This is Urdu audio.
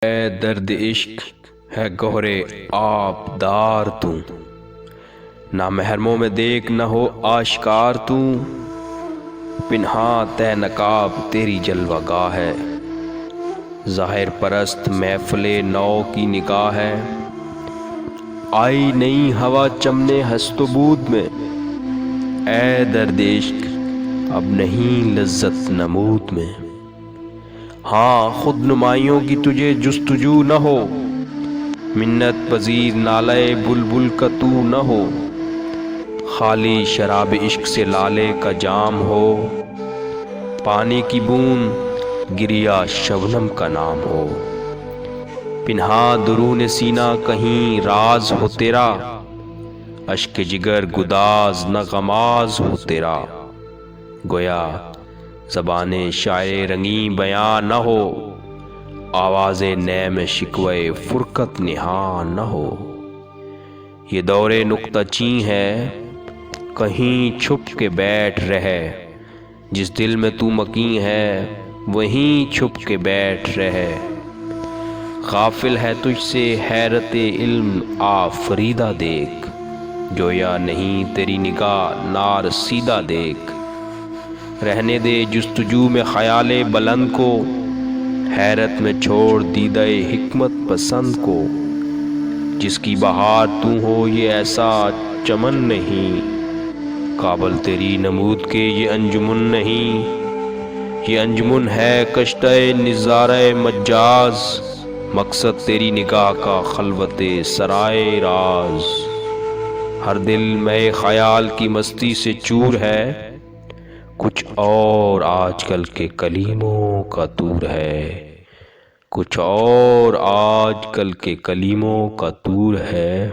اے درد عشق ہے گہرے آبدار تو، نہ محرموں میں دیکھ نہ ہو آشکار تو، پنہاں تہ نقاب تیری جلوہ گاہ ہے، ظاہر پرست محفل نو کی نگاہ ہے، آئی نئی ہوا چمنے ہست و بود میں، اے درد عشق اب نہیں لذت نمود میں، ہاں خود نمائیوں کی تجھے جستجو نہ ہو، منت پذیر نالے بلبل کا تو نہ ہو، خالی شراب عشق سے لالے کا جام ہو، پانی کی بوند گریا شبنم کا نام ہو، پنہاں درون سینہ کہیں راز ہو تیرا، اشک جگر گداز نہ غماز ہو تیرا، گویا زبان شاعر رنگیں بیاں نہ ہو، آواز نیم شکوے فرقت نہاں نہ ہو، یہ دور نکتہ چین ہے کہیں چھپ کے بیٹھ رہے، جس دل میں تو مکیں ہے وہیں چھپ کے بیٹھ رہے، غافل ہے تجھ سے حیرت علم آفریدہ دیکھ، جویا نہیں تیری نگاہ نارسیدہ دیکھ، رہنے دے جستجو میں خیال بلند کو، حیرت میں چھوڑ دیدہ حکمت پسند کو، جس کی بہار تو ہو یہ ایسا چمن نہیں، قابل تیری نمود کے یہ انجمن نہیں، یہ انجمن ہے کشتہ نظارہ مجاز، مقصد تیری نگاہ کا خلوت سرائے راز، ہر دل میں خیال کی مستی سے چور ہے، کچھ اور آج کل کے کلیموں کا طور ہے، کچھ اور آج کل کے کلیموں کا طور ہے۔